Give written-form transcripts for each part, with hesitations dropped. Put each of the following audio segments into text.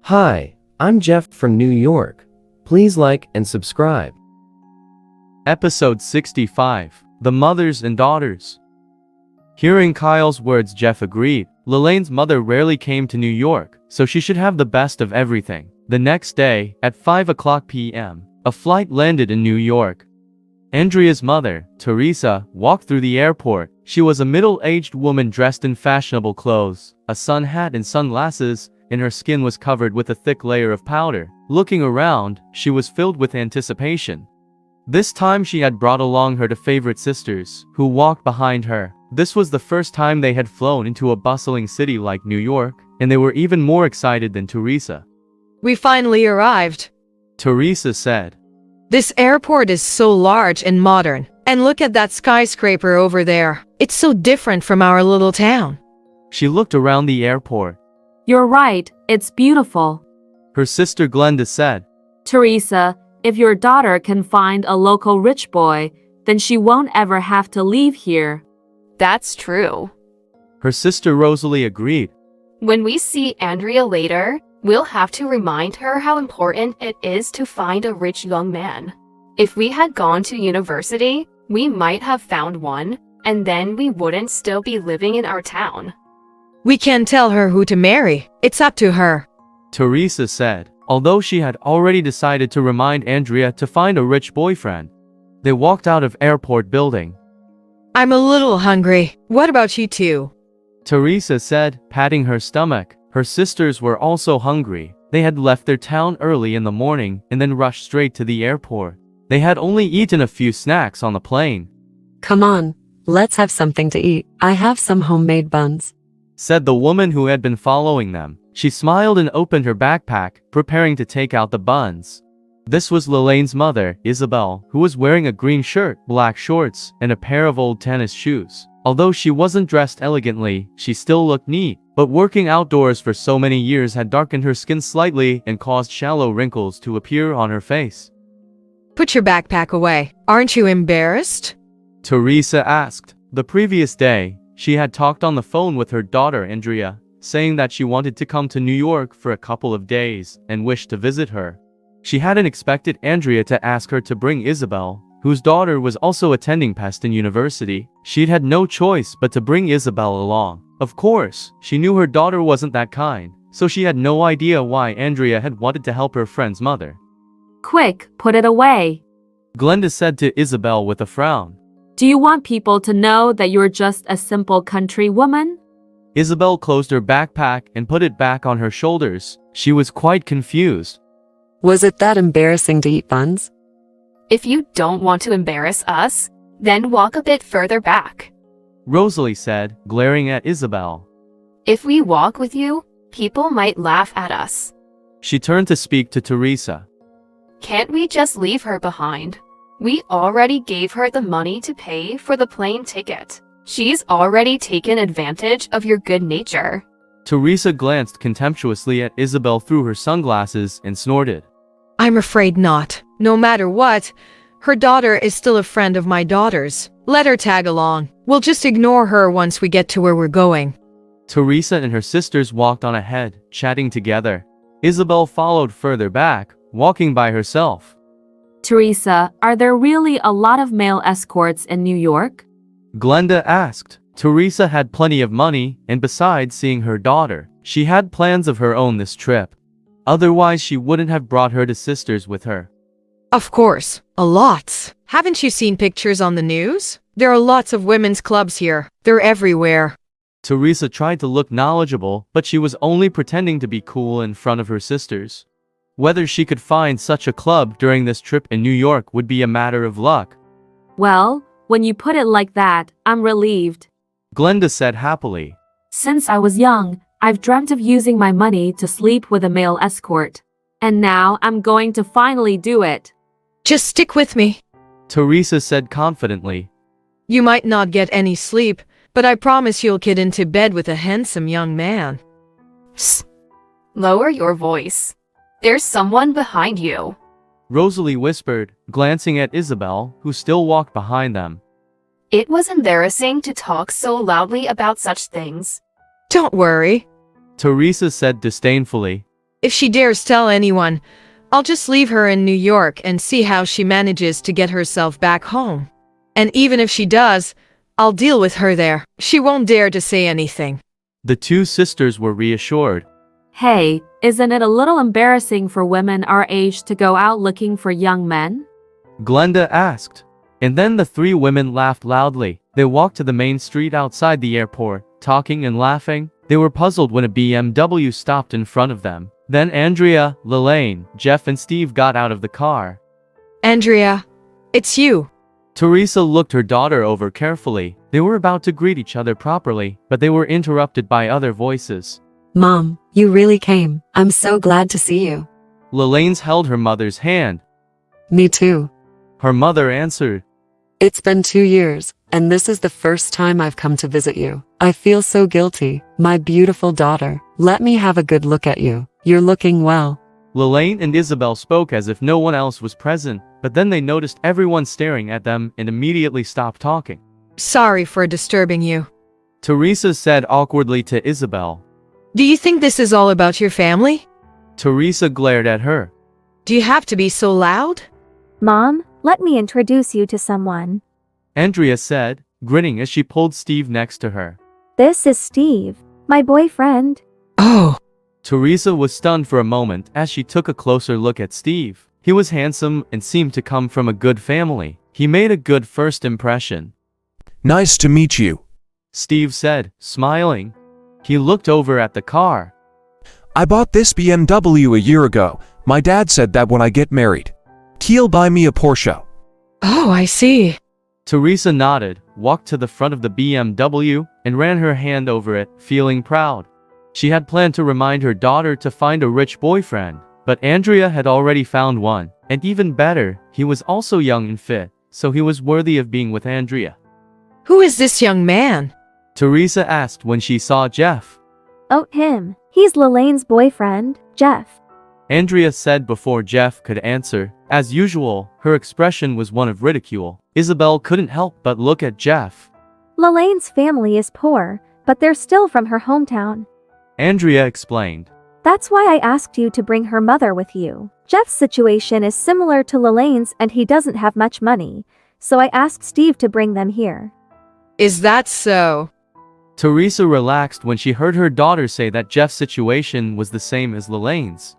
Hi, I'm Jeff from New York. Please like and subscribe. Episode 65, The Mothers and Daughters. Hearing Kyle's words, Jeff agreed. Lelane's mother rarely came to New York, so she should have the best of everything. The next day, at 5:00 p.m., a flight landed in New York. Andrea's mother, Teresa, walked through the airport. She was a middle-aged woman dressed in fashionable clothes, a sun hat and sunglasses, and her skin was covered with a thick layer of powder. Looking around, she was filled with anticipation. This time she had brought along her two favorite sisters, who walked behind her. This was the first time they had flown into a bustling city like New York, and they were even more excited than Teresa. We finally arrived, Teresa said. This airport is so large and modern. And look at that skyscraper over there. It's so different from our little town. She looked around the airport. You're right, it's beautiful. Her sister Glenda said. Teresa, if your daughter can find a local rich boy, then she won't ever have to leave here. That's true. Her sister Rosalie agreed. When we see Andrea later, we'll have to remind her how important it is to find a rich young man. If we had gone to university, we might have found one, and then we wouldn't still be living in our town. We can't tell her who to marry. It's up to her, Teresa said, although she had already decided to remind Andrea to find a rich boyfriend. They walked out of airport building. I'm a little hungry. What about you two? Teresa said, patting her stomach. Her sisters were also hungry. They had left their town early in the morning and then rushed straight to the airport. They had only eaten a few snacks on the plane. Come on, let's have something to eat. I have some homemade buns, said the woman who had been following them. She smiled and opened her backpack, preparing to take out the buns. This was Lelane's mother, Isabel, who was wearing a green shirt, black shorts, and a pair of old tennis shoes. Although she wasn't dressed elegantly, she still looked neat. But working outdoors for so many years had darkened her skin slightly and caused shallow wrinkles to appear on her face. Put your backpack away. Aren't you embarrassed? Teresa asked. The previous day, she had talked on the phone with her daughter Andrea, saying that she wanted to come to New York for a couple of days and wished to visit her. She hadn't expected Andrea to ask her to bring Isabel, whose daughter was also attending Peston University. She'd had no choice but to bring Isabel along. Of course, she knew her daughter wasn't that kind, so she had no idea why Andrea had wanted to help her friend's mother. Quick, put it away. Glenda said to Isabel with a frown. Do you want people to know that you're just a simple country woman? Isabel closed her backpack and put it back on her shoulders. She was quite confused. Was it that embarrassing to eat buns? If you don't want to embarrass us, then walk a bit further back, Rosalie said, glaring at Isabel. If we walk with you, people might laugh at us. She turned to speak to Teresa. Can't we just leave her behind? We already gave her the money to pay for the plane ticket. She's already taken advantage of your good nature. Teresa glanced contemptuously at Isabel through her sunglasses and snorted. I'm afraid not. No matter what, her daughter is still a friend of my daughter's. Let her tag along. We'll just ignore her once we get to where we're going. Teresa and her sisters walked on ahead, chatting together. Isabel followed further back, walking by herself. Teresa, are there really a lot of male escorts in New York? Glenda asked. Teresa had plenty of money, and besides seeing her daughter, she had plans of her own this trip. Otherwise, she wouldn't have brought her two sisters with her. Of course, a lot. Haven't you seen pictures on the news? There are lots of women's clubs here. They're everywhere. Teresa tried to look knowledgeable, but she was only pretending to be cool in front of her sisters. Whether she could find such a club during this trip in New York would be a matter of luck. Well, when you put it like that, I'm relieved. Glenda said happily. Since I was young, I've dreamt of using my money to sleep with a male escort. And now I'm going to finally do it. Just stick with me. Teresa said confidently. You might not get any sleep, but I promise you'll get into bed with a handsome young man. Psst. Lower your voice. There's someone behind you. Rosalie whispered, glancing at Isabel, who still walked behind them. It was embarrassing to talk so loudly about such things. Don't worry, Teresa said disdainfully. If she dares tell anyone, I'll just leave her in New York and see how she manages to get herself back home. And even if she does, I'll deal with her there. She won't dare to say anything. The two sisters were reassured. Hey, isn't it a little embarrassing for women our age to go out looking for young men? Glenda asked. And then the three women laughed loudly. They walked to the main street outside the airport, talking and laughing. They were puzzled when a BMW stopped in front of them. Then Andrea, Lelaine, Jeff and Steve got out of the car. Andrea, it's you. Teresa looked her daughter over carefully. They were about to greet each other properly, but they were interrupted by other voices. Mom, you really came. I'm so glad to see you. Lelaine held her mother's hand. Me too. Her mother answered. It's been 2 years, and this is the first time I've come to visit you. I feel so guilty. My beautiful daughter, let me have a good look at you. You're looking well. Lelaine and Isabel spoke as if no one else was present, but then they noticed everyone staring at them and immediately stopped talking. Sorry for disturbing you. Teresa said awkwardly to Isabel. Do you think this is all about your family? Teresa glared at her. Do you have to be so loud? Mom, let me introduce you to someone. Andrea said, grinning as she pulled Steve next to her. This is Steve, my boyfriend. Oh. Teresa was stunned for a moment as she took a closer look at Steve. He was handsome and seemed to come from a good family. He made a good first impression. Nice to meet you. Steve said, smiling. He looked over at the car. I bought this BMW a year ago. My dad said that when I get married, he'll buy me a Porsche. Oh, I see. Teresa nodded, walked to the front of the BMW, and ran her hand over it, feeling proud. She had planned to remind her daughter to find a rich boyfriend, but Andrea had already found one, and even better, he was also young and fit, so he was worthy of being with Andrea. Who is this young man? Teresa asked when she saw Jeff. Oh, him. He's Lelaine's boyfriend, Jeff. Andrea said before Jeff could answer. As usual, her expression was one of ridicule. Isabel couldn't help but look at Jeff. Lelaine's family is poor, but they're still from her hometown. Andrea explained. That's why I asked you to bring her mother with you. Jeff's situation is similar to Lelaine's and he doesn't have much money, so I asked Steve to bring them here. Is that so? Teresa relaxed when she heard her daughter say that Jeff's situation was the same as Lelaine's.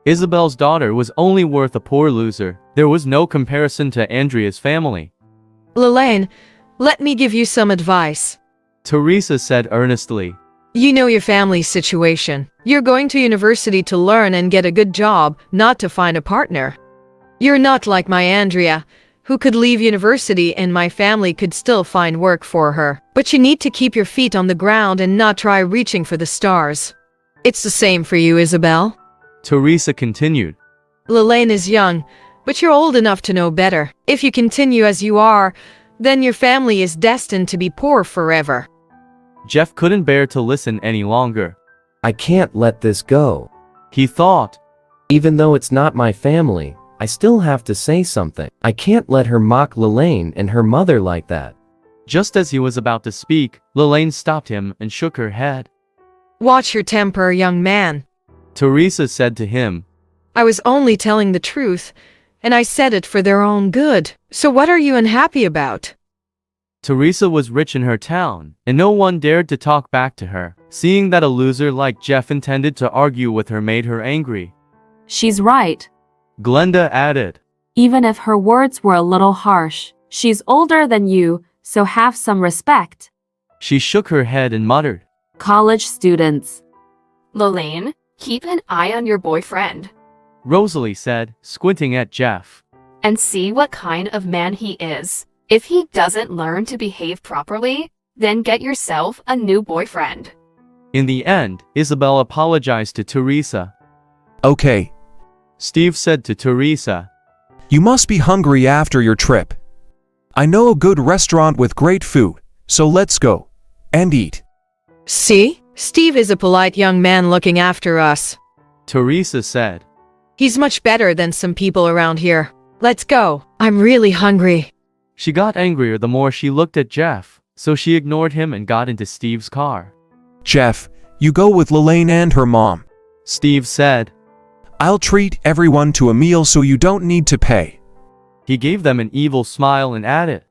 Isabel's daughter was only worth a poor loser. There was no comparison to Andrea's family. Lelaine, let me give you some advice. Teresa said earnestly. You know your family's situation. You're going to university to learn and get a good job, not to find a partner. You're not like my Andrea, who could leave university and my family could still find work for her. But you need to keep your feet on the ground and not try reaching for the stars. It's the same for you, Isabel. Teresa continued. Lelaine is young, but you're old enough to know better. If you continue as you are, then your family is destined to be poor forever. Jeff couldn't bear to listen any longer. I can't let this go. He thought. Even though it's not my family, I still have to say something. I can't let her mock Lelaine and her mother like that. Just as he was about to speak, Lelaine stopped him and shook her head. Watch your temper, young man. Teresa said to him. I was only telling the truth, and I said it for their own good. So what are you unhappy about? Teresa was rich in her town, and no one dared to talk back to her. Seeing that a loser like Jeff intended to argue with her made her angry. She's right. Glenda added. Even if her words were a little harsh, she's older than you, so have some respect. She shook her head and muttered. College students. Lelaine, keep an eye on your boyfriend. Rosalie said, squinting at Jeff. And see what kind of man he is. If he doesn't learn to behave properly, then get yourself a new boyfriend. In the end, Isabel apologized to Teresa. Okay. Steve said to Teresa. You must be hungry after your trip. I know a good restaurant with great food, so let's go and eat. See? Steve is a polite young man looking after us. Teresa said. He's much better than some people around here. Let's go. I'm really hungry. She got angrier the more she looked at Jeff, so she ignored him and got into Steve's car. Jeff, you go with Lelaine and her mom. Steve said. I'll treat everyone to a meal so you don't need to pay. He gave them an evil smile and added,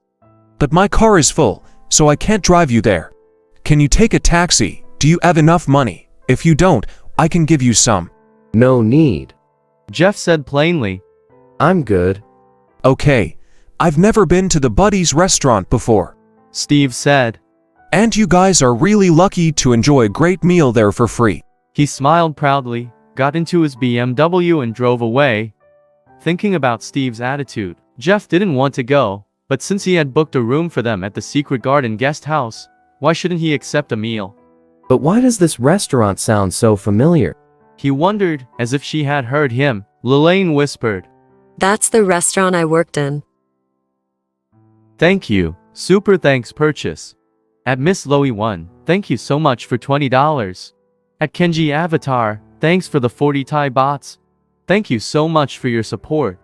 But my car is full, so I can't drive you there. Can you take a taxi? Do you have enough money? If you don't, I can give you some. No need. Jeff said plainly. I'm good. Okay. I've never been to the Buddies restaurant before. Steve said. And you guys are really lucky to enjoy a great meal there for free. He smiled proudly, got into his BMW and drove away. Thinking about Steve's attitude, Jeff didn't want to go, but since he had booked a room for them at the Secret Garden guest house, why shouldn't he accept a meal? But why does this restaurant sound so familiar? He wondered, as if she had heard him. Lelaine whispered, That's the restaurant I worked in. Thank you. Super thanks purchase. At Miss Loey 1, thank you so much for $20. At Kenji Avatar, thanks for the 40 Thai bots. Thank you so much for your support.